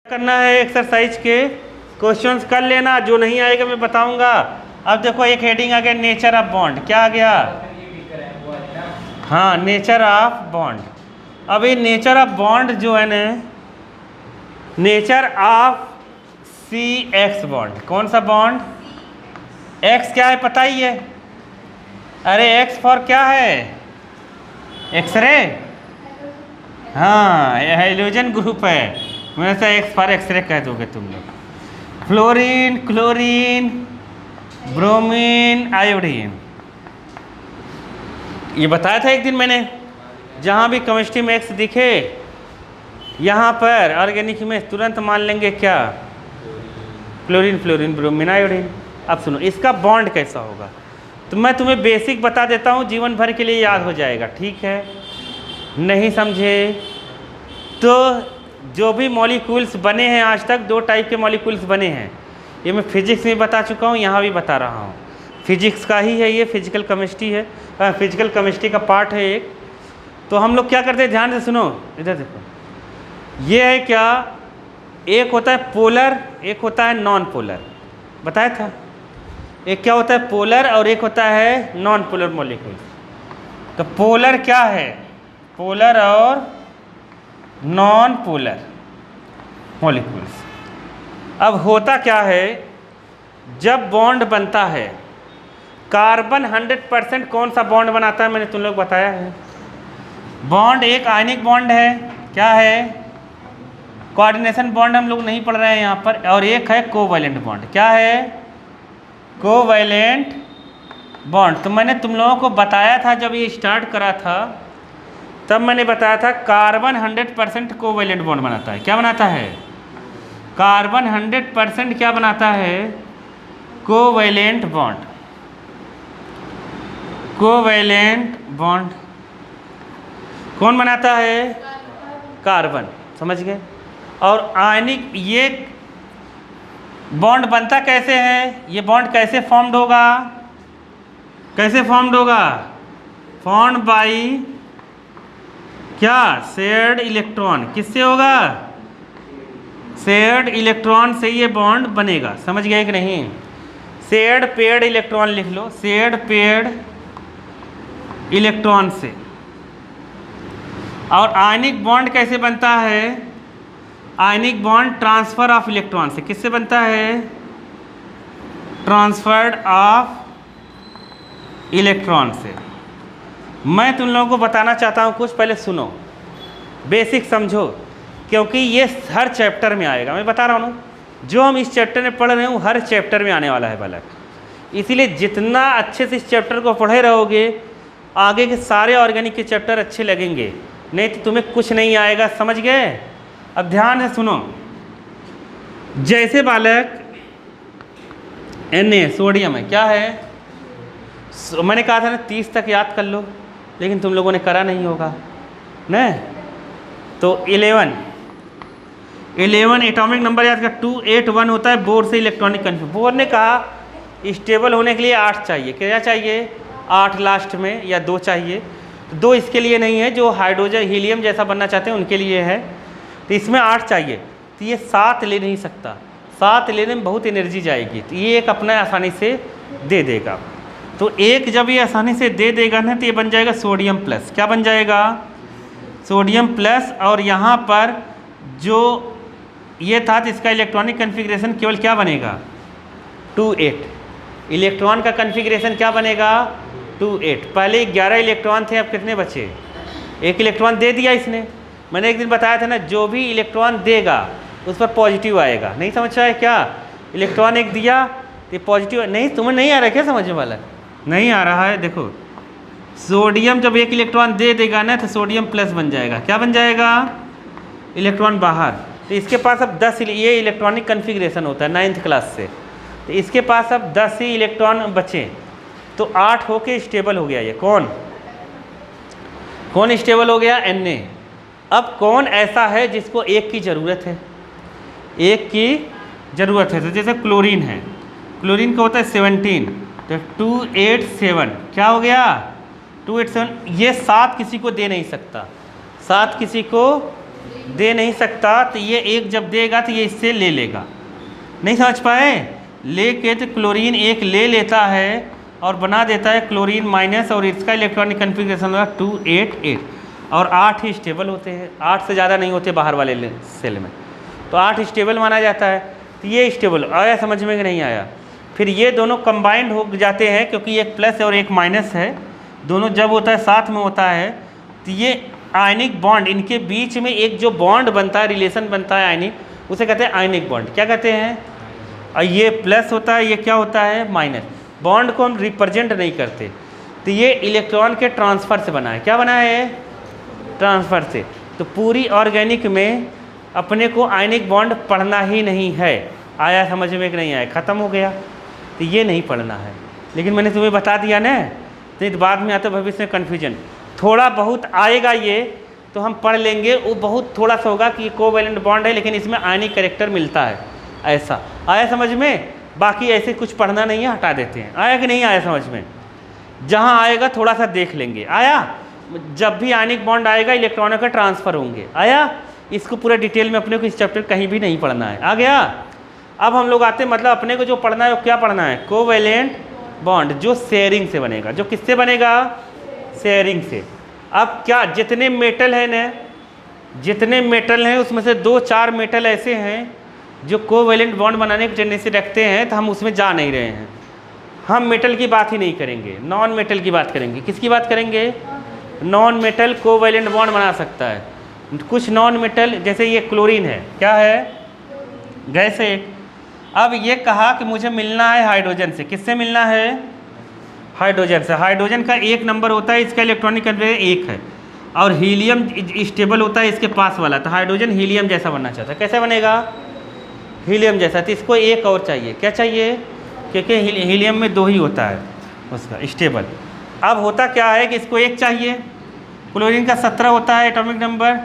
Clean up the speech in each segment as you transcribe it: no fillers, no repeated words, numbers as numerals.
करना है एक्सरसाइज के क्वेश्चंस कर लेना, जो नहीं आएगा मैं बताऊंगा। अब देखो एक हेडिंग आ गया नेचर ऑफ बॉन्ड, क्या आ गया? हाँ, नेचर ऑफ बॉन्ड। अब ये नेचर ऑफ बॉन्ड जो है ना, nature of C X bond, कौन सा बॉन्ड? एक्स क्या है पता ही है? अरे एक्स फॉर क्या है? एक्सरे। हाँ, हाइड्रोजन ग्रुप है, मैं से एक्स फॉर एक्सरे कह दोगे तुम लोग। फ्लोरीन, क्लोरीन, ब्रोमीन, आयोडीन, ये बताया था एक दिन मैंने। जहाँ भी केमिस्ट्री में एक्स दिखे यहाँ पर ऑर्गेनिक में तुरंत मान लेंगे क्या? Chlorine, fluorine, bromine, iodine. अब सुनो इसका बॉन्ड कैसा होगा, तो मैं तुम्हें बेसिक बता देता हूँ, जीवन भर के लिए याद हो जाएगा, ठीक है? नहीं समझे तो जो भी मॉलिक्यूल्स बने हैं आज तक, दो टाइप के मॉलिक्यूल्स बने हैं, ये मैं फिजिक्स में बता चुका हूँ, यहाँ भी बता रहा हूँ। फिजिक्स का ही है ये, फिजिकल केमिस्ट्री है, फिजिकल केमिस्ट्री का पार्ट है एक। तो हम लोग क्या करते हैं, ध्यान से सुनो, इधर देखो, ये है क्या? एक होता है पोलर, एक होता है नॉन पोलर, बताया था। एक क्या होता है पोलर और एक होता है नॉन पोलर मॉलिक्यूल। तो पोलर क्या है? पोलर और नॉन पोलर मॉलिक्यूल्स। अब होता क्या है, जब बॉन्ड बनता है, कार्बन 100% कौन सा बॉन्ड बनाता है, मैंने तुम लोग बताया है। बॉन्ड एक आयनिक बॉन्ड है, क्या है? कोऑर्डिनेशन बॉन्ड हम लोग नहीं पढ़ रहे हैं यहाँ पर। और एक है कोवैलेंट बॉन्ड, क्या है? Covalent bond. तो मैंने तुम लोगों को बताया था जब ये स्टार्ट करा था, तब मैंने बताया था कार्बन 100% कोवैलेंट बॉन्ड बनाता है। क्या बनाता है? कार्बन 100% क्या बनाता है? Covalent bond. कोवैलेंट बॉन्ड कौन बनाता है? कार्बन, समझ गए? और आयनिक ये बॉन्ड बनता कैसे है? ये बॉन्ड कैसे फॉर्म्ड होगा? कैसे फॉर्म्ड होगा? फॉर्म्ड बाई क्या? Shared electron. किससे होगा? शेयर्ड इलेक्ट्रॉन से ये बॉन्ड बनेगा, समझ गए कि नहीं? शेयर्ड पेयर्ड इलेक्ट्रॉन लिख लो, शेयर्ड पेयर्ड इलेक्ट्रॉन से। और आयनिक बॉन्ड कैसे बनता है? Ionic bond transfer of electron से। किससे बनता है? ट्रांसफर्ड ऑफ इलेक्ट्रॉन से। मैं तुम लोगों को बताना चाहता हूँ कुछ, पहले सुनो, बेसिक समझो, क्योंकि ये हर चैप्टर में आएगा। मैं बता रहा हूँ ना, जो हम इस चैप्टर में पढ़ रहे हैं वो हर चैप्टर में आने वाला है बालक। इसीलिए जितना अच्छे से इस चैप्टर को पढ़े रहोगे, आगे के सारे ऑर्गेनिक के चैप्टर अच्छे लगेंगे, नहीं तो तुम्हें कुछ नहीं आएगा, समझ गए? अब ध्यान से सुनो, जैसे बालक Na सोडियम है, क्या है? मैंने कहा था ना 30 तक याद कर लो, लेकिन तुम लोगों ने करा नहीं होगा न। तो 11 एटॉमिक नंबर याद कर, 281 होता है बोर से इलेक्ट्रॉनिक कन्फिग। बोर ने कहा स्टेबल होने के लिए 8 चाहिए। क्या चाहिए? 8 लास्ट में, या 2 चाहिए। तो 2 इसके लिए नहीं है, जो हाइड्रोजन हीलियम जैसा बनना चाहते हैं उनके लिए है। तो इसमें 8 चाहिए, तो ये 7 ले नहीं सकता, 7 लेने में बहुत एनर्जी जाएगी, तो ये एक अपना आसानी से दे देगा। तो एक जब ये आसानी से दे देगा ना, तो ये बन जाएगा सोडियम प्लस। क्या बन जाएगा? Sodium plus. और यहाँ पर जो ये था, तो इसका इलेक्ट्रॉनिक कन्फिग्रेशन केवल क्या बनेगा? 2-8। इलेक्ट्रॉन का कन्फिग्रेशन क्या बनेगा? 2-8। पहले 11 इलेक्ट्रॉन थे, अब कितने बचे? 1 इलेक्ट्रॉन दे दिया इसने। मैंने एक दिन बताया था ना, जो भी इलेक्ट्रॉन देगा उस पर पॉजिटिव आएगा। नहीं समझ रहा है क्या? इलेक्ट्रॉन एक दिया तो पॉजिटिव नहीं, तुम्हें नहीं आ रहा है क्या समझने वाला? नहीं आ रहा है? देखो, सोडियम जब 1 इलेक्ट्रॉन दे देगा ना, तो सोडियम प्लस बन जाएगा। क्या बन जाएगा? इलेक्ट्रॉन बाहर। तो इसके पास अब 10, ये इलेक्ट्रॉनिक कन्फिग्रेशन होता है 9th क्लास से, तो इसके पास अब 10 ही इलेक्ट्रॉन बचे, तो 8 होके स्टेबल हो गया। ये कौन स्टेबल हो गया? Na। अब कौन ऐसा है जिसको 1 की ज़रूरत है? 1 की ज़रूरत है, तो जैसे क्लोरीन है, क्लोरीन का होता है 17, तो 287 क्या हो गया? 287। ये 7 किसी को दे नहीं सकता, 7 किसी को दे नहीं सकता, तो ये एक जब देगा तो ये इससे ले लेगा। नहीं समझ पाए? लेके तो क्लोरीन एक ले लेता है और बना देता है क्लोरीन माइनस, और इसका इलेक्ट्रॉनिक कन्फिग्रेशन होगा 288, और 8 ही स्टेबल होते हैं, 8 से ज़्यादा नहीं होते बाहर वाले सेल में, तो 8 स्टेबल माना जाता है। तो ये स्टेबल आया समझ में कि नहीं आया? फिर ये दोनों कंबाइंड हो जाते हैं, क्योंकि एक प्लस और एक माइनस है, दोनों जब होता है साथ में होता है, तो ये आयनिक बॉन्ड, इनके बीच में एक जो बॉन्ड बनता है, रिलेशन बनता है आयनिक, उसे कहते हैं आयनिक बॉन्ड। क्या कहते हैं? और ये प्लस होता है, ये क्या होता है? माइनस। बॉन्ड को हम रिप्रेजेंट नहीं करते, तो ये इलेक्ट्रॉन के ट्रांसफ़र से बना है। क्या बना है? ट्रांसफ़र से। तो पूरी ऑर्गेनिक में अपने को आयनिक बॉन्ड पढ़ना ही नहीं है। आया समझ में कि नहीं आया? ख़त्म हो गया। तो ये नहीं पढ़ना है, लेकिन मैंने तुम्हें बता दिया ना, तो बाद में आता भविष्य में कन्फ्यूजन। थोड़ा बहुत आएगा ये तो हम पढ़ लेंगे, वो बहुत थोड़ा सा होगा कि कोवैलेंट बॉन्ड है, लेकिन इसमें आयनिक कैरेक्टर मिलता है, ऐसा। आया समझ में? बाकी ऐसे कुछ पढ़ना नहीं है, हटा देते हैं। आया कि नहीं आया समझ में? जहाँ आएगा थोड़ा सा देख लेंगे। आया? जब भी आयनिक बॉन्ड आएगा इलेक्ट्रॉनों का ट्रांसफ़र होंगे। आया? इसको पूरा डिटेल में अपने को इस चैप्टर कहीं भी नहीं पढ़ना है। आ गया? अब हम लोग आते हैं, मतलब अपने को जो पढ़ना है वो क्या पढ़ना है? कोवैलेंट बॉन्ड जो शेयरिंग से बनेगा। जो किससे बनेगा? शेयरिंग से। अब क्या जितने मेटल हैं ना, जितने मेटल हैं उसमें से 2-4 मेटल ऐसे हैं जो कोवैलेंट बॉन्ड बनाने की टेंडेंसी रखते हैं, तो हम उसमें जा नहीं रहे हैं। हम मेटल की बात ही नहीं करेंगे, नॉन मेटल की बात करेंगे। किसकी बात करेंगे? नॉन मेटल कोवैलेंट बॉन्ड बना सकता है। कुछ नॉन मेटल, जैसे ये क्लोरीन है, क्या है? गैस है एक। अब ये कहा कि मुझे मिलना है हाइड्रोजन से। किससे मिलना है? हाइड्रोजन से। हाइड्रोजन का 1 नंबर होता है, इसका इलेक्ट्रॉनिक कन्फिग्रेशन 1 है, और हीलियम स्टेबल होता है इसके पास वाला। तो हाइड्रोजन हीलियम जैसा बनना चाहता है। कैसे बनेगा? हीलियम जैसा। तो इसको एक और चाहिए। क्या चाहिए? क्योंकि हीलियम में 2 ही होता है उसका स्टेबल। अब होता क्या है कि इसको 1 चाहिए। क्लोरीन का 17 होता है एटॉमिक नंबर,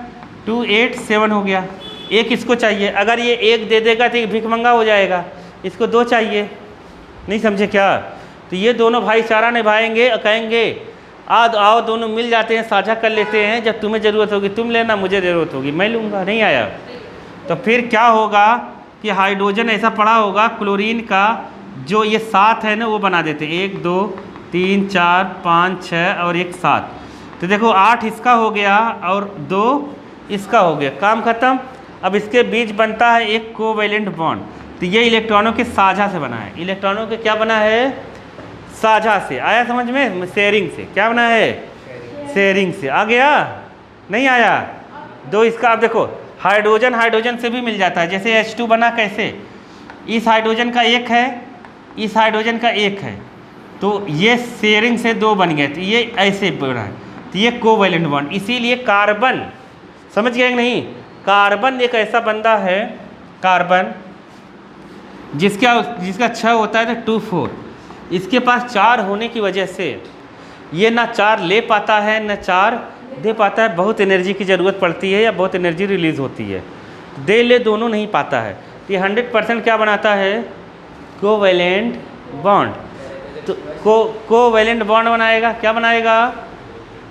287 हो गया। 1 इसको चाहिए। अगर ये 1 दे देगा तो भिखमंगा हो जाएगा, इसको 2 चाहिए। नहीं समझे क्या? तो ये दोनों भाईचारा निभाएंगे और कहेंगे आओ दोनों मिल जाते हैं, साझा कर लेते हैं, जब तुम्हें ज़रूरत होगी तुम लेना, मुझे ज़रूरत होगी मैं लूँगा। नहीं आया? तो फिर क्या होगा कि हाइड्रोजन ऐसा पड़ा होगा, क्लोरीन का जो ये 7 है ना वो बना देते हैं, 1 2 3 4 5 6 और 1 7। तो देखो 8 इसका हो गया और 2 इसका हो गया, काम खत्म। अब इसके बीच बनता है एक कोवैलेंट बॉन्ड। तो ये इलेक्ट्रॉनों के साझा से बना है। इलेक्ट्रॉनों के क्या बना है? साझा से। आया समझ में? शेयरिंग से। क्या बना है? शेयरिंग से। आ गया? नहीं आया? 2 इसका। अब देखो हाइड्रोजन हाइड्रोजन से भी मिल जाता है, जैसे H2 बना। कैसे? इस हाइड्रोजन का 1 है, इस हाइड्रोजन का 1 है, तो ये शेयरिंग से 2 बन गए, तो ये ऐसे बना है। तो ये कोवैलेंट बॉन्ड। इसीलिए कार्बन, समझ गए कि नहीं? कार्बन एक ऐसा बंदा है, कार्बन जिसका 6 होता है तो 2-4, इसके पास 4 होने की वजह से ये ना 4 ले पाता है ना 4 दे पाता है। बहुत एनर्जी की ज़रूरत पड़ती है या बहुत एनर्जी रिलीज़ होती है, दे ले दोनों नहीं पाता है। तो ये 100% क्या बनाता है? Covalent bond. तो कोवैलेंट बॉन्ड बनाएगा। क्या बनाएगा?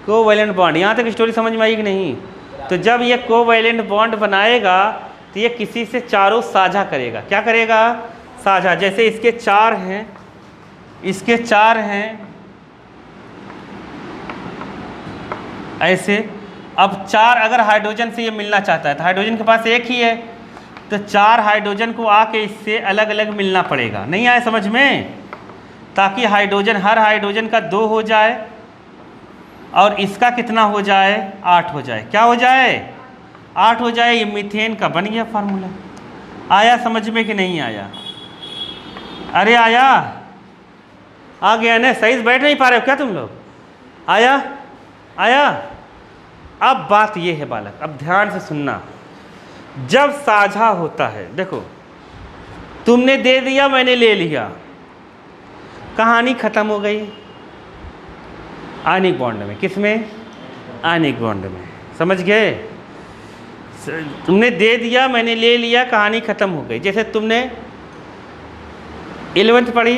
Covalent bond. यहाँ तक स्टोरी समझ में आई कि नहीं? तो जब ये कोवैलेंट बॉन्ड बनाएगा तो ये किसी से चारों साझा करेगा। क्या करेगा? साझा। जैसे इसके 4 हैं, इसके 4 हैं, ऐसे। अब 4 अगर हाइड्रोजन से ये मिलना चाहता है, तो हाइड्रोजन के पास 1 ही है, तो 4 हाइड्रोजन को आके इससे अलग अलग मिलना पड़ेगा। नहीं आया समझ में? ताकि हाइड्रोजन, हर हाइड्रोजन का 2 हो जाए और इसका कितना हो जाए? 8 हो जाए। क्या हो जाए? 8 हो जाए। ये मीथेन का बन गया फार्मूला। आया समझ में कि नहीं आया? अरे आया? आ गया ना? सही से बैठ नहीं पा रहे हो क्या तुम लोग? आया? आया? अब बात ये है बालक, अब ध्यान से सुनना। जब साझा होता है, देखो तुमने दे दिया मैंने ले लिया, कहानी खत्म हो गई। आयनिक बॉन्ड में। किसमें? आयनिक बॉन्ड में। समझ गए? तुमने दे दिया मैंने ले लिया, कहानी खत्म हो गई। जैसे तुमने 11th पढ़ी,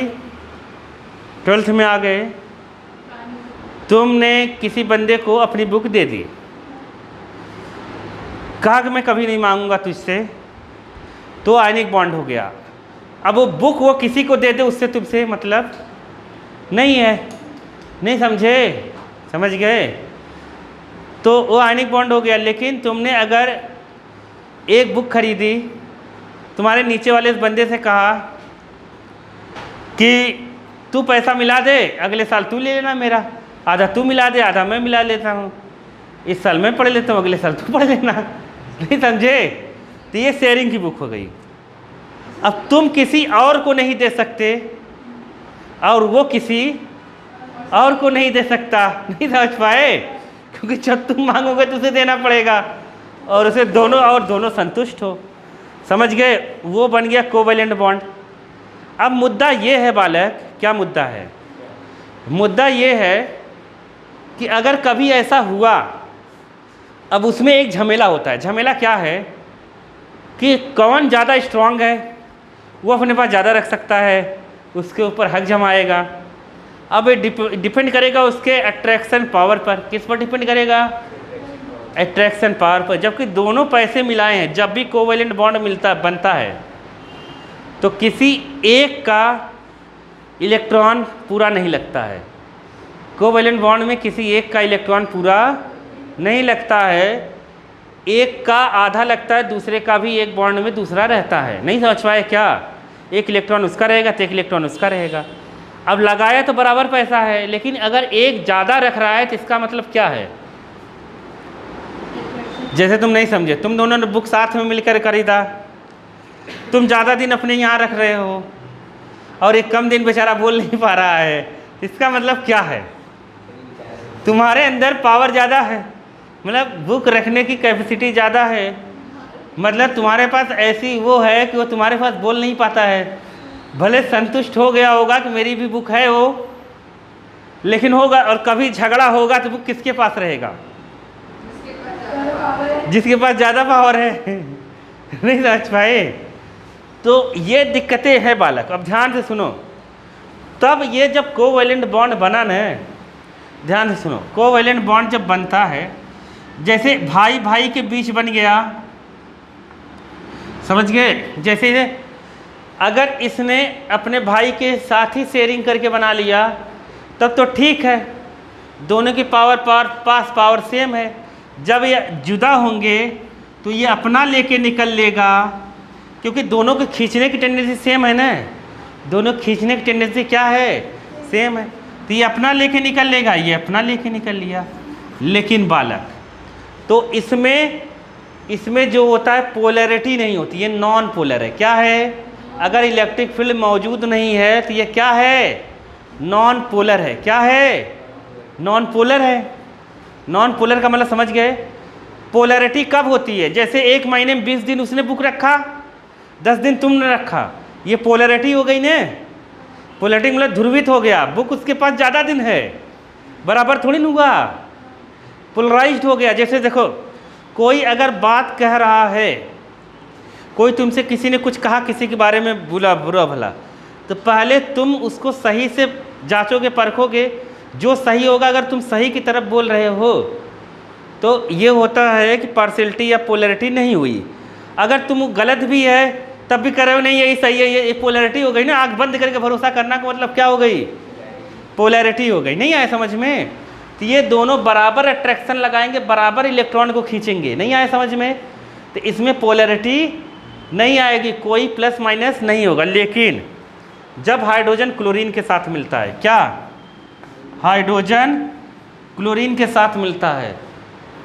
12th में आ गए, तुमने किसी बंदे को अपनी बुक दे दी, कहा कि मैं कभी नहीं मांगूंगा तुझसे, तो आयनिक बॉन्ड हो गया। अब वो बुक वो किसी को दे दे, उससे तुमसे मतलब नहीं है। नहीं समझे? समझ गए? तो वो आयनिक बॉन्ड हो गया। लेकिन तुमने अगर एक बुक खरीदी, तुम्हारे नीचे वाले इस बंदे से कहा कि तू पैसा मिला दे, अगले साल तू ले लेना मेरा, आधा तू मिला दे आधा मैं मिला लेता हूँ, इस साल मैं पढ़ लेता हूँ अगले साल तू पढ़ लेना। नहीं समझे? तो ये शेयरिंग की बुक हो गई। अब तुम किसी और को नहीं दे सकते और वो किसी और को नहीं दे सकता। नहीं समझ पाए? क्योंकि जब तुम मांगोगे तो उसे देना पड़ेगा और उसे दोनों संतुष्ट हो। समझ गए? वो बन गया कोवैलेंट बॉन्ड। अब मुद्दा ये है बालक, क्या मुद्दा है? मुद्दा ये है कि अगर कभी ऐसा हुआ, अब उसमें एक झमेला होता है। झमेला क्या है कि कौन ज़्यादा स्ट्रांग है, वो अपने पास ज़्यादा रख सकता है, उसके ऊपर हक जमाएगा। अब ये डिपेंड करेगा उसके अट्रैक्शन पावर पर। किस पर डिपेंड करेगा? अट्रैक्शन पावर पर। जबकि दोनों पैसे मिलाए हैं, जब भी कोवैलेंट बॉन्ड बनता है तो किसी एक का इलेक्ट्रॉन पूरा नहीं लगता है। कोवैलेंट बॉन्ड में किसी एक का इलेक्ट्रॉन पूरा नहीं लगता है, एक का आधा लगता है, दूसरे का भी एक बॉन्ड में दूसरा रहता है। नहीं समझ पाए क्या? एक इलेक्ट्रॉन उसका रहेगा तो एक इलेक्ट्रॉन उसका रहेगा। अब लगाया तो बराबर पैसा है, लेकिन अगर एक ज़्यादा रख रहा है तो इसका मतलब क्या है? जैसे तुम नहीं समझे, तुम दोनों ने बुक साथ में मिलकर खरीदा, तुम ज़्यादा दिन अपने यहाँ रख रहे हो और एक कम दिन बेचारा बोल नहीं पा रहा है, इसका मतलब क्या है? तुम्हारे अंदर पावर ज़्यादा है, मतलब बुक रखने की कैपेसिटी ज़्यादा है, मतलब तुम्हारे पास ऐसी वो है कि वो तुम्हारे पास बोल नहीं पाता है। भले संतुष्ट हो गया होगा कि मेरी भी बुक है वो, लेकिन होगा और कभी झगड़ा होगा तो बुक किसके पास रहेगा? जिसके पास ज़्यादा पावर है। नहीं समझ पाए? तो ये दिक्कतें हैं बालक। अब ध्यान से सुनो, तब ये जब कोवैलेंट बॉन्ड बना न, ध्यान से सुनो, कोवैलेंट बॉन्ड जब बनता है, जैसे भाई भाई के बीच बन गया, समझ गए? जैसे अगर इसने अपने भाई के साथ ही शेयरिंग करके बना लिया तब तो ठीक है, दोनों की पास पावर सेम है। जब ये जुदा होंगे तो ये अपना लेके निकल लेगा, क्योंकि दोनों के खींचने की टेंडेंसी सेम है ना, दोनों खींचने की टेंडेंसी क्या है? सेम है। तो ये अपना लेके निकल लेगा, ये अपना लेके निकल लिया। लेकिन बालक, तो इसमें जो होता है पोलैरिटी नहीं होती, ये नॉन पोलर है। क्या है? अगर इलेक्ट्रिक फील्ड मौजूद नहीं है तो ये क्या है? नॉन पोलर है। क्या है? नॉन पोलर है। नॉन पोलर का मतलब समझ गए? पोलैरिटी कब होती है? जैसे एक महीने में 20 दिन उसने बुक रखा, 10 दिन तुमने रखा, ये पोलैरिटी हो गई ने। पोलैरिटी मतलब ध्रुवित हो गया, बुक उसके पास ज़्यादा दिन है, बराबर थोड़ी न हुआ, पोलराइज्ड हो गया। जैसे देखो, कोई अगर बात कह रहा है, कोई तुमसे किसी ने कुछ कहा किसी के बारे में बुरा भला, तो पहले तुम उसको सही से जांचोगे, परखोगे, जो सही होगा अगर तुम सही की तरफ बोल रहे हो तो ये होता है कि पार्शियलिटी या पोलैरिटी नहीं हुई। अगर तुम गलत भी है तब भी कर रहे हो नहीं यही सही है, ये पोलैरिटी हो गई ना। आँख बंद करके भरोसा करना का मतलब क्या हो गई? पोलैरिटी हो गई। नहीं आया समझ में? तो ये दोनों बराबर अट्रैक्शन लगाएंगे, बराबर इलेक्ट्रॉन को खींचेंगे। नहीं आया समझ में? तो इसमें पोलैरिटी नहीं आएगी, कोई प्लस माइनस नहीं होगा। लेकिन जब हाइड्रोजन क्लोरीन के साथ मिलता है, क्या हाइड्रोजन क्लोरीन के साथ मिलता है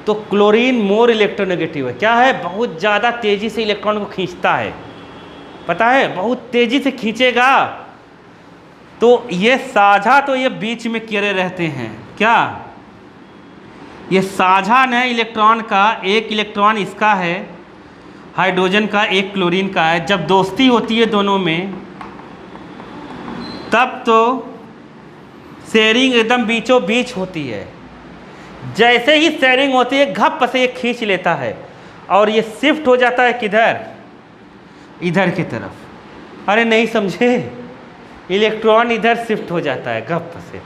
तो क्लोरीन मोर इलेक्ट्रोनेगेटिव है। क्या है? बहुत ज़्यादा तेज़ी से इलेक्ट्रॉन को खींचता है, पता है, बहुत तेज़ी से खींचेगा। तो ये साझा, तो ये बीच में किए रहते हैं। क्या ये साझा न इलेक्ट्रॉन का, एक इलेक्ट्रॉन इसका है हाइड्रोजन का, एक क्लोरीन का है। जब दोस्ती होती है दोनों में तब तो शेयरिंग एकदम बीचों बीच होती है। जैसे ही शेयरिंग होती है घप से ये खींच लेता है और ये शिफ्ट हो जाता है किधर? इधर की तरफ। अरे नहीं समझे? इलेक्ट्रॉन इधर शिफ्ट हो जाता है घप से।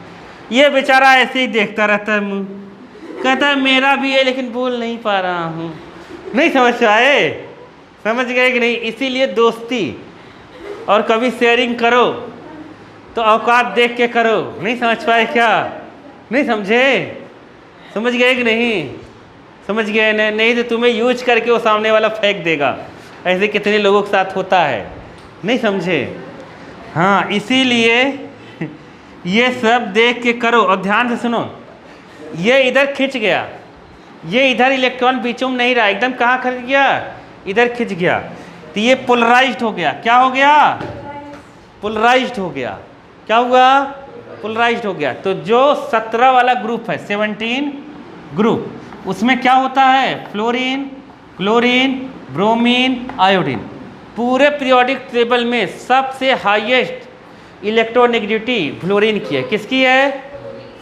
ये बेचारा ऐसे ही देखता रहता है, मुँह कहता है मेरा भी है लेकिन बोल नहीं पा रहा हूँ, नहीं समझ पाए? समझ गए कि नहीं? इसीलिए दोस्ती और कभी शेयरिंग करो तो औकात देख के करो। नहीं समझ पाए क्या? नहीं समझे? समझ गए कि नहीं? समझ गए ना? नहीं तो तुम्हें यूज करके वो सामने वाला फेंक देगा। ऐसे कितने लोगों के साथ होता है। नहीं समझे? हाँ, इसीलिए ये सब देख के करो। और ध्यान से सुनो, ये इधर खिंच गया, ये इधर इलेक्ट्रॉन बीचों में नहीं रहा, एकदम कहाँ खिंच गया? इधर खिंच गया। तो ये पोलराइज्ड हो गया। क्या हो गया? पोलराइज्ड हो गया। क्या हुआ? पोलराइज्ड हो गया। तो जो 17 वाला ग्रुप है, 17 ग्रुप, उसमें क्या होता है? Fluorine, chlorine, bromine, iodine. पूरे पीरियोडिक टेबल में सबसे हाईएस्ट इलेक्ट्रोनेगेटिविटी फ्लोरीन की है। किसकी है?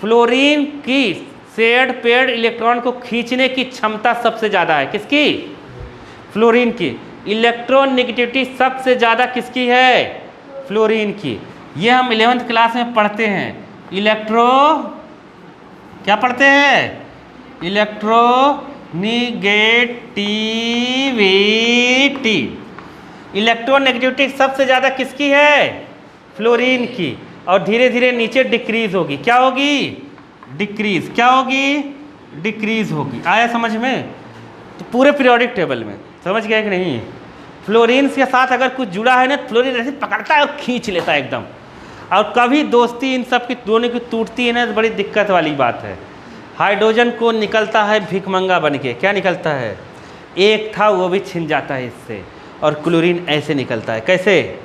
फ्लोरीन की शेयर्ड पेयर्ड इलेक्ट्रॉन को खींचने की क्षमता सबसे ज़्यादा है। किसकी? फ्लोरीन की। इलेक्ट्रोनेगेटिविटी सबसे ज़्यादा किसकी है? फ्लोरीन की। ये हम 11th क्लास में पढ़ते हैं। क्या पढ़ते हैं? इलेक्ट्रोनेगेटिविटी। इलेक्ट्रोनेगेटिविटी सबसे ज़्यादा किसकी है? फ्लोरीन की। और धीरे धीरे नीचे डिक्रीज होगी। क्या होगी? डिक्रीज। क्या होगी? डिक्रीज होगी। आया समझ में? तो पूरे पीरियोडिक टेबल में समझ गए कि नहीं? फ्लोरीन के साथ अगर कुछ जुड़ा है ना, फ्लोरीन ऐसे पकड़ता है और खींच लेता है एकदम। और कभी दोस्ती इन सब की दोनों की टूटती है ना, तो बड़ी दिक्कत वाली बात है। हाइड्रोजन को निकलता है भिखमंगा बन के। क्या निकलता है? एक था वो भी छिन जाता है इससे। और क्लोरीन ऐसे निकलता है। कैसे?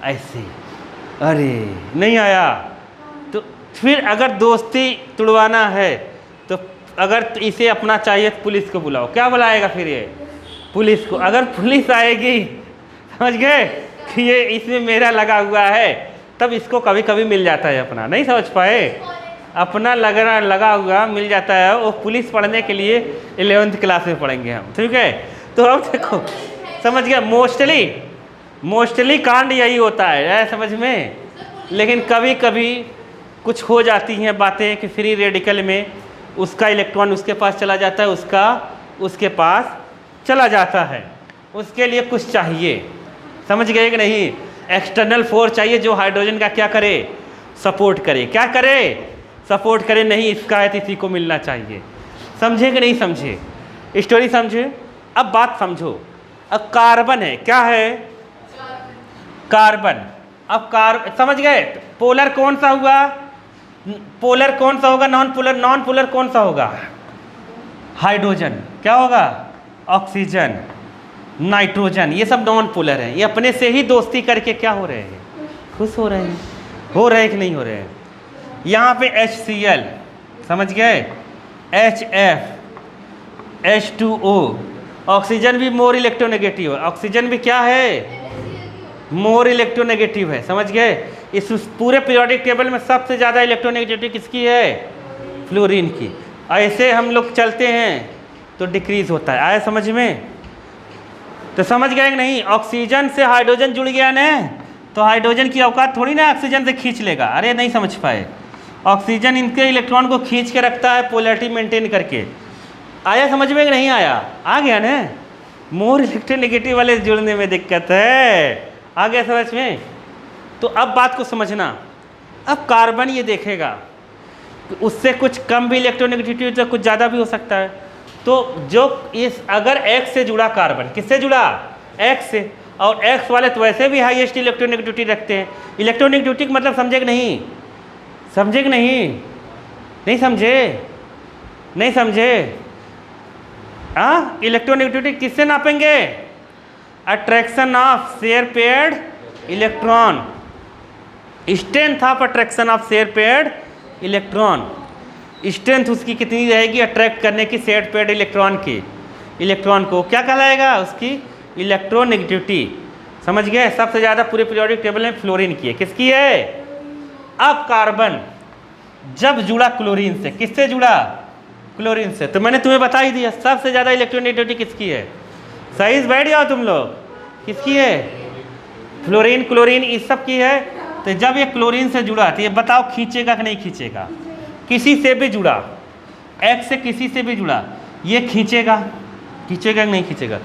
ऐसे। अरे नहीं आया? तो फिर अगर दोस्ती तुड़वाना है तो अगर इसे अपना चाहिए तो पुलिस को बुलाओ। क्या बुलाएगा फिर ये? पुलिस को। अगर पुलिस आएगी, समझ गए कि ये इसमें मेरा लगा हुआ है, तब इसको कभी कभी मिल जाता है अपना। नहीं समझ पाए? अपना लगा हुआ मिल जाता है। वो पुलिस पढ़ने के लिए 11th क्लास में पढ़ेंगे हम। ठीक है? तो अब देखो, समझ गया? मोस्टली कांड यही होता है, समझ में? लेकिन कभी कभी कुछ हो जाती हैं बातें कि फ्री रेडिकल में उसका इलेक्ट्रॉन उसके पास चला जाता है, उसका उसके पास चला जाता है। उसके लिए कुछ चाहिए। समझ गए कि नहीं? एक्सटर्नल फोर्स चाहिए जो हाइड्रोजन का क्या करे? सपोर्ट करे। क्या करे? सपोर्ट करे। नहीं इसका है तो इसी को मिलना चाहिए। समझे कि नहीं समझे? स्टोरी समझे? अब बात समझो। अब कार्बन है। क्या है? कार्बन। अब समझ गए? पोलर कौन सा हुआ? पोलर कौन सा होगा? नॉन पोलर कौन सा होगा? हाइड्रोजन। क्या होगा? Oxygen, nitrogen. ये सब नॉन पोलर हैं। ये अपने से ही दोस्ती करके क्या हो रहे हैं? खुश हो रहे हैं। हो रहे कि नहीं हो रहे हैं? यहाँ पे HCl, समझ गए? HF, H2O। ऑक्सीजन भी मोर इलेक्ट्रोनेगेटिव है। ऑक्सीजन भी क्या है? मोर इलेक्ट्रोनेगेटिव है। समझ गए? इस पूरे पीरियोडिक टेबल में सबसे ज़्यादा इलेक्ट्रोनेगेटिविटी किसकी है? फ्लोरीन की। ऐसे हम लोग चलते हैं तो डिक्रीज होता है। आया समझ में? तो समझ गए कि नहीं? ऑक्सीजन से हाइड्रोजन जुड़ गया ना, तो हाइड्रोजन की औकात थोड़ी ना ऑक्सीजन से खींच लेगा। अरे नहीं समझ पाए? ऑक्सीजन इनके इलेक्ट्रॉन को खींच के रखता है पोलैरिटी मेंटेन करके। आया समझ में कि नहीं आया? आ गया ना? मोर इलेक्ट्रोनेगेटिव वाले जुड़ने में दिक्कत है। आ गया समझ में? तो अब बात को समझना। अब कार्बन ये देखेगा कि उससे कुछ कम भी इलेक्ट्रोनेगेटिविटी तो कुछ ज़्यादा भी हो सकता है। तो जो इस अगर X से जुड़ा कार्बन, किससे जुड़ा? X से। और X वाले तो वैसे भी हाईएस्ट इलेक्ट्रोनेगेटिविटी रखते हैं। इलेक्ट्रोनेगेटिविटी का मतलब समझे कि नहीं? समझे कि नहीं? नहीं समझे? नहीं समझे? हाँ, इलेक्ट्रोनेगेटिविटी किससे नापेंगे? Attraction of share paired electron. Strength of attraction of share paired electron. Strength उसकी कितनी रहेगी अट्रैक्ट करने की शेयर पेयर्ड इलेक्ट्रॉन की? इलेक्ट्रॉन को क्या कहलाएगा? उसकी इलेक्ट्रोनेगेटिविटी। समझ गए? सबसे ज़्यादा पूरे पीरियोडिक टेबल में फ्लोरीन की है। किसकी है? अब कार्बन जब जुड़ा क्लोरीन से, किससे जुड़ा? क्लोरीन से। तो मैंने तुम्हें बता ही दिया सबसे ज़्यादा इलेक्ट्रोनेगेटिविटी किसकी है। सही से बैठ जाओ तुम लोग। किसकी है? फ्लोरीन, क्लोरीन, इस सब की है। तो जब ये क्लोरीन से जुड़ा तो ये बताओ खींचेगा कि नहीं खींचेगा? किसी से भी जुड़ा, X से किसी से भी जुड़ा, ये खींचेगा खींचेगा कि नहीं खींचेगा?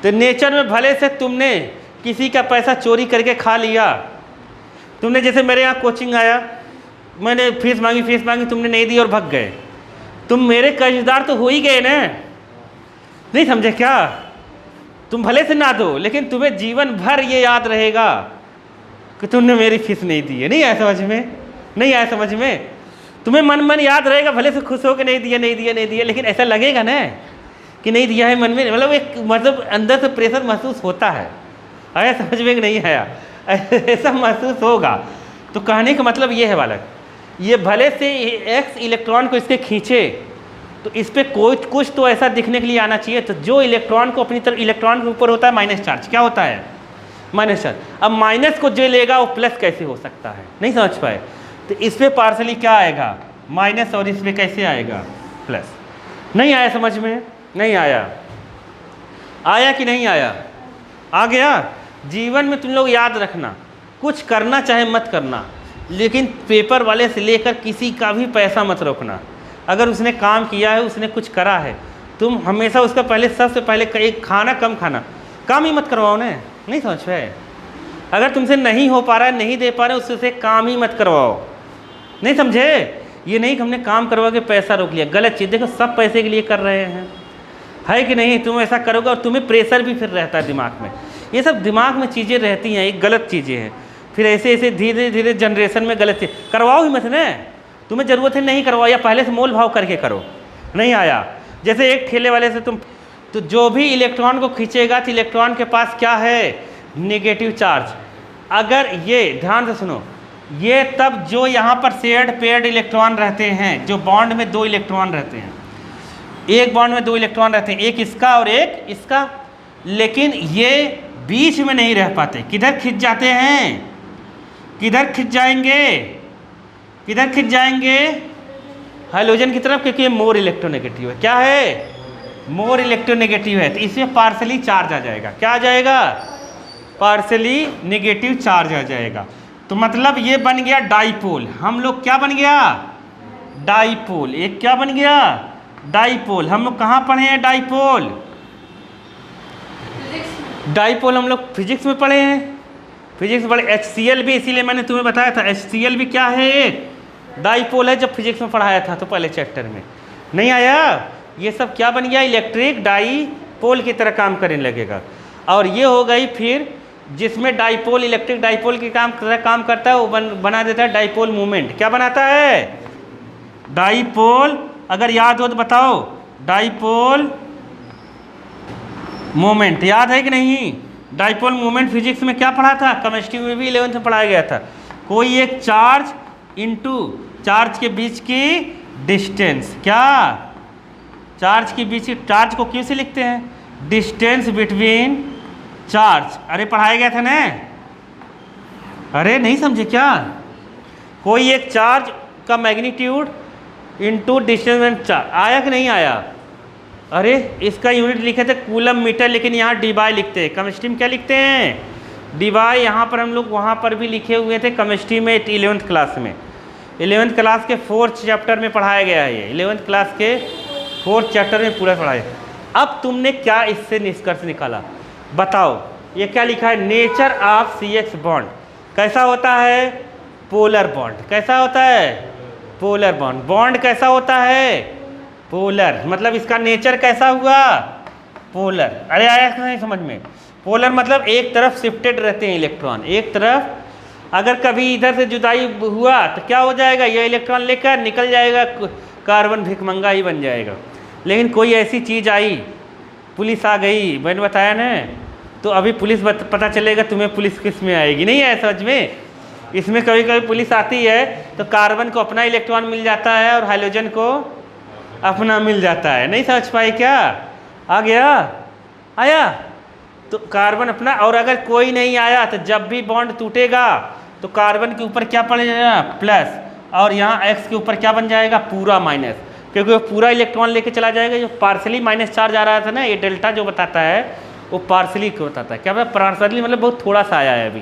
तो नेचर में भले से तुमने किसी का पैसा चोरी करके खा लिया, तुमने जैसे मेरे यहाँ कोचिंग आया, मैंने फीस मांगी, तुमने नहीं दी और भाग गए, तुम मेरे कर्जदार तो हो ही गए ना, नहीं समझे क्या? तुम भले से ना दो, लेकिन तुम्हें जीवन भर ये याद रहेगा कि तुमने मेरी फीस नहीं दी है। नहीं आया समझ में? नहीं आया समझ में? तुम्हें मन याद रहेगा, भले से खुश हो के नहीं दिया, लेकिन ऐसा लगेगा ना कि नहीं दिया है मन में, मतलब एक मतलब अंदर से प्रेशर महसूस होता है। आया समझ में कि नहीं आया? ऐसा महसूस होगा। तो कहने का मतलब ये है बालक, ये भले से एक्स इलेक्ट्रॉन को इसके खींचे, तो इस पर कोई कुछ तो ऐसा दिखने के लिए आना चाहिए। तो जो इलेक्ट्रॉन को अपनी तरफ, इलेक्ट्रॉन के ऊपर होता है माइनस चार्ज, क्या होता है? Minus charge. अब माइनस को जो लेगा वो प्लस कैसे हो सकता है? नहीं समझ पाए? तो इस पर पार्सली क्या आएगा? माइनस, और इस पर कैसे आएगा? प्लस। नहीं आया समझ में? नहीं आया? आया कि नहीं आया? आ गया? जीवन में तुम लोग याद रखना, कुछ करना चाहे मत करना, लेकिन पेपर वाले से लेकर किसी का भी पैसा मत रोकना। अगर उसने काम किया है, उसने कुछ करा है, तुम हमेशा उसका पहले, सबसे पहले एक खाना कम खाना, काम ही मत करवाओ ना। नहीं समझ पाए? अगर तुमसे नहीं हो पा रहा है, नहीं दे पा रहे, उससे काम ही मत करवाओ। नहीं समझे? ये नहीं कि हमने काम करवा के पैसा रोक लिया, गलत चीज़। देखो सब पैसे के लिए कर रहे हैं, है कि नहीं? तुम ऐसा करोगे और तुम्हें प्रेशर भी फिर रहता है दिमाग में। ये सब दिमाग में चीज़ें रहती हैं, ये गलत चीज़ें हैं। फिर ऐसे धीरे धीरे जनरेशन में गलत चीज़ करवाओ ही मत ना। तुम्हें ज़रूरत है नहीं करवाओ, या पहले से मोल भाव करके करो। नहीं आया? जैसे एक ठेले वाले से तुम, तो जो भी इलेक्ट्रॉन को खींचेगा तो इलेक्ट्रॉन के पास क्या है? Negative charge. अगर ये ध्यान से सुनो, ये तब जो यहाँ पर शेयर्ड पेयर्ड इलेक्ट्रॉन रहते हैं, जो बॉन्ड में 2 इलेक्ट्रॉन रहते हैं, एक बॉन्ड में 2 इलेक्ट्रॉन रहते हैं, एक इसका और एक इसका, लेकिन ये बीच में नहीं रह पाते। किधर खिंच जाते हैं? किधर खिंच जाएंगे? किधर खिंच जाएंगे? हाइड्रोजन की तरफ, क्योंकि ये मोर इलेक्ट्रोनेगेटिव है। क्या है? मोर इलेक्ट्रोनेगेटिव है, तो इसमें पार्सली चार्ज आ जाएगा। क्या आ जाएगा? पार्सली नेगेटिव चार्ज आ जाएगा। तो मतलब ये बन गया डाइपोल। हम लोग क्या बन गया? डाइपोल। एक क्या बन गया? डाइपोल। हम लोग कहाँ पढ़े हैं डाइपोल? डाइपोल हम लोग फिजिक्स में पढ़े हैं। फिजिक्स में पढ़े। HCl भी, इसीलिए मैंने तुम्हें बताया था, HCl भी क्या है? एक डाइपोल है, जब फिजिक्स में पढ़ाया था तो पहले चैप्टर में। नहीं आया? ये सब क्या बन गया? इलेक्ट्रिक डाइपोल की तरह काम करने लगेगा। और ये हो गई फिर, जिसमें डाइपोल, इलेक्ट्रिक डाइपोल की काम करता है, वो बना देता है डाइपोल मोमेंट। क्या बनाता है? डाइपोल। अगर याद हो तो बताओ, डाइपोल मोमेंट याद है कि नहीं? डाइपोल मोमेंट फिजिक्स में क्या पढ़ा था? केमिस्ट्री में भी 11th में पढ़ाया गया था। कोई एक चार्ज इनटू चार्ज के बीच की डिस्टेंस। क्या? चार्ज के बीच की, चार्ज को क्यों से लिखते हैं? Distance between charge. अरे पढ़ाया गया था ना? अरे नहीं समझे क्या? कोई एक चार्ज का magnitude into distance between charge. आया कि नहीं आया? अरे इसका यूनिट लिखे थे कूलम मीटर, लेकिन यहाँ डीबाई लिखते हैं। केमिस्ट्री में क्या लिखते हैं? डीबाई। यहाँ पर हम लोग वहाँ पर भी लिखे हुए थे केमिस्ट्री में 11th क्लास में। 11th क्लास के 4th चैप्टर में पढ़ाया गया है ये। 11th क्लास के 4th चैप्टर में पूरा पढ़ाया। अब तुमने क्या इससे निष्कर्ष निकाला? बताओ। ये क्या लिखा है? नेचर ऑफ CH बॉन्ड कैसा होता है? Polar bond. कैसा होता है? Polar bond. बॉन्ड कैसा होता है? पोलर। मतलब इसका नेचर कैसा हुआ? पोलर। अरे आया नहीं समझ में? पोलर मतलब एक तरफ शिफ्टेड रहते हैं इलेक्ट्रॉन, एक तरफ। अगर कभी इधर से जुदाई हुआ तो क्या हो जाएगा? ये इलेक्ट्रॉन लेकर निकल जाएगा, कार्बन भिखमंगा ही बन जाएगा। लेकिन कोई ऐसी चीज़ आई, पुलिस आ गई, मैंने बताया ना, तो अभी पुलिस पता चलेगा तुम्हें पुलिस किस में आएगी। नहीं है समझ में? इसमें कभी कभी पुलिस आती है तो कार्बन को अपना इलेक्ट्रॉन मिल जाता है और हाइड्रोजन को अपना मिल जाता है। नहीं समझ पाए क्या? आ गया? आया? तो कार्बन अपना, और अगर कोई नहीं आया तो जब भी बॉन्ड टूटेगा तो कार्बन के ऊपर क्या पड़ जाएगा? प्लस। और यहाँ X के ऊपर क्या बन जाएगा? पूरा माइनस, क्योंकि वो पूरा इलेक्ट्रॉन लेके चला जाएगा। जो पार्सली माइनस चार्ज आ रहा था ना, ये डेल्टा जो बताता है वो पार्सली को बताता है। क्या मतलब पार्सली मतलब बहुत थोड़ा सा आया है अभी,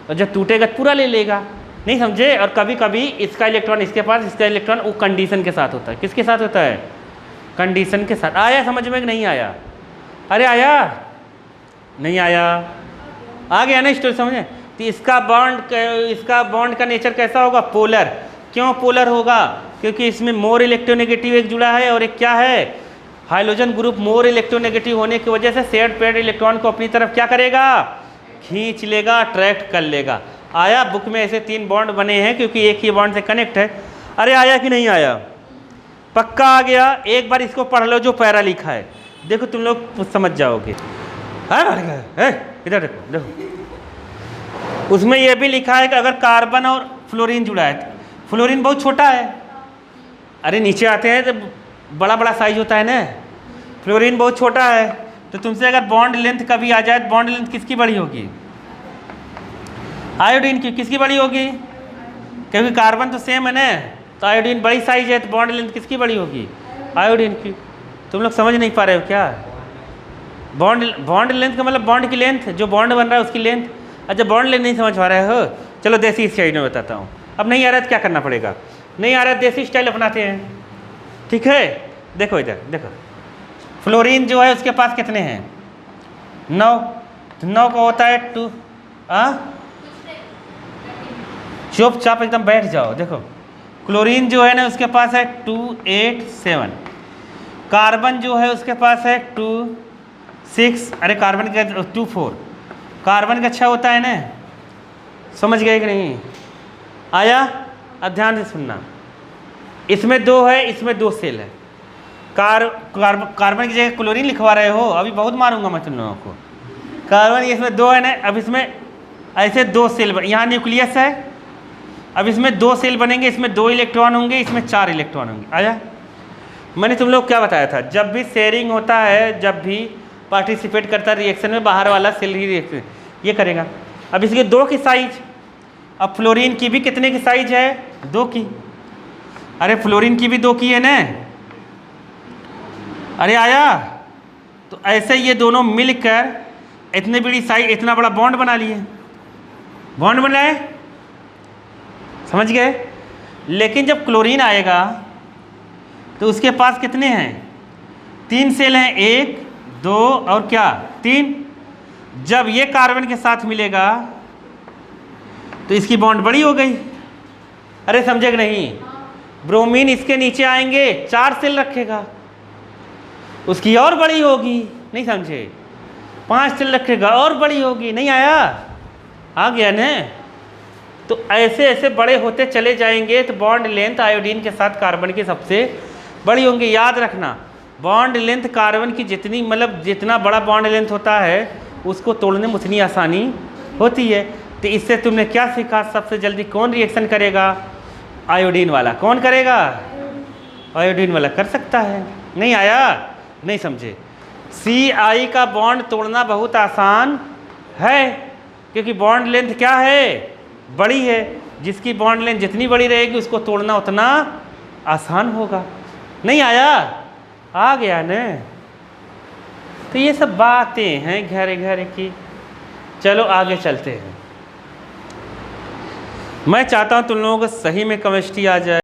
और जब टूटेगा पूरा ले लेगा। नहीं समझे? और कभी कभी इसका इलेक्ट्रॉन इसके पास, इसका इलेक्ट्रॉन वो कंडीशन के साथ होता है। किसके साथ होता है? कंडीशन के साथ। आया समझ में कि नहीं आया? अरे आया नहीं आया? आ गया ना स्टोरी समझे? तो इसका बॉन्ड का नेचर कैसा होगा? पोलर। क्यों पोलर होगा? क्योंकि इसमें मोर इलेक्ट्रोनेगेटिव एक जुड़ा है और एक क्या है? हाइड्रोजन ग्रुप मोर इलेक्ट्रोनेगेटिव होने की वजह से शेयर्ड पेयर्ड इलेक्ट्रॉन को अपनी तरफ क्या करेगा? खींच लेगा, अट्रैक्ट कर लेगा। आया? बुक में ऐसे 3 बॉन्ड बने हैं क्योंकि एक ही बॉन्ड से कनेक्ट है। अरे आया कि नहीं आया? पक्का आ गया। एक बार इसको पढ़ लो जो पैरा लिखा है, देखो तुम लोग समझ जाओगे। इधर देखो देखो, उसमें यह भी लिखा है कि अगर कार्बन और फ्लोरीन जुड़ा है, फ्लोरीन बहुत छोटा है। अरे नीचे आते हैं तो बड़ा बड़ा साइज होता है ना, फ्लोरीन बहुत छोटा है। तो तुमसे अगर बॉन्ड लेंथ कभी आ जाए, बॉन्ड लेंथ किसकी बड़ी होगी? आयोडीन की। किसकी बड़ी होगी? क्योंकि कार्बन तो सेम है ना, तो आयोडीन बड़ी साइज है, तो बॉन्ड लेंथ किसकी बड़ी होगी? आयोडीन की। तुम लोग समझ नहीं पा रहे हो क्या? बॉन्ड लेंथ का मतलब बॉन्ड की लेंथ, जो बॉन्ड बन रहा है उसकी लेंथ। अच्छा, बॉन्ड लेंथ नहीं समझ पा रहे हो? चलो देसी स्टाइल में बताता हूँ। अब नहीं आ रहा है तो क्या करना पड़ेगा? नहीं आ रहा है देसी स्टाइल अपनाते हैं, ठीक है? देखो इधर देखो, फ्लोरीन जो है उसके पास कितने हैं? 9। तो 9 का होता है 2। चुपचाप एकदम बैठ जाओ। देखो क्लोरीन जो है ना उसके पास है 2 8 7। कार्बन जो है उसके पास है 2 6। अरे कार्बन का 2 4। कार्बन का 6 होता है ना, समझ गए कि नहीं? आया? अब ध्यान से सुनना, इसमें 2 है, इसमें 2 सेल है। कार्बन की जगह क्लोरीन लिखवा रहे हो? अभी बहुत मारूंगा मैं तुम लोगों को। कार्बन इसमें 2 है ना, अब इसमें ऐसे 2 सेल, यहाँ न्यूक्लियस है। अब इसमें 2 सेल बनेंगे, इसमें 2 इलेक्ट्रॉन होंगे, इसमें 4 इलेक्ट्रॉन होंगे। आया? मैंने तुम लोग क्या बताया था? जब भी शेयरिंग होता है, जब भी पार्टिसिपेट करता है रिएक्शन में, बाहर वाला सेल ही रिएक्शन ये करेगा। अब इसके 2 की साइज, अब फ्लोरीन की भी कितने की साइज है? 2 की। अरे फ्लोरीन की भी 2 की है ना। अरे आया? तो ऐसे ये दोनों मिलकर इतने बड़ी साइज, इतना बड़ा बॉन्ड बना लिए। बॉन्ड बनाए, समझ गए? लेकिन जब क्लोरीन आएगा तो उसके पास कितने हैं? 3 सेल हैं, 1 2 और क्या 3। जब ये कार्बन के साथ मिलेगा तो इसकी बॉन्ड बड़ी हो गई। अरे समझे कि नहीं? ब्रोमीन इसके नीचे आएंगे, 4 सेल रखेगा, उसकी और बड़ी होगी। नहीं समझे? 5 सेल रखेगा, और बड़ी होगी। नहीं आया? आ गया ना? तो ऐसे ऐसे बड़े होते चले जाएंगे, तो बॉन्ड लेंथ आयोडीन के साथ कार्बन की सबसे बड़ी होंगी। याद रखना, बॉन्ड लेंथ कार्बन की जितनी, मतलब जितना बड़ा बॉन्ड लेंथ होता है उसको तोड़ने में उतनी आसानी होती है। तो इससे तुमने क्या सीखा? सबसे जल्दी कौन रिएक्शन करेगा? आयोडीन वाला। कौन करेगा? आयोडीन वाला कर सकता है। नहीं आया? नहीं समझे? CI का बॉन्ड तोड़ना बहुत आसान है, क्योंकि बॉन्ड लेंथ क्या है? बड़ी है। जिसकी बॉन्ड लेंथ जितनी बड़ी रहेगी उसको तोड़ना उतना आसान होगा। नहीं आया? आ गया न? तो ये सब बातें हैं घर घर की। चलो आगे चलते हैं। मैं चाहता हूँ तुम लोगों को सही में केमिस्ट्री आ जाए।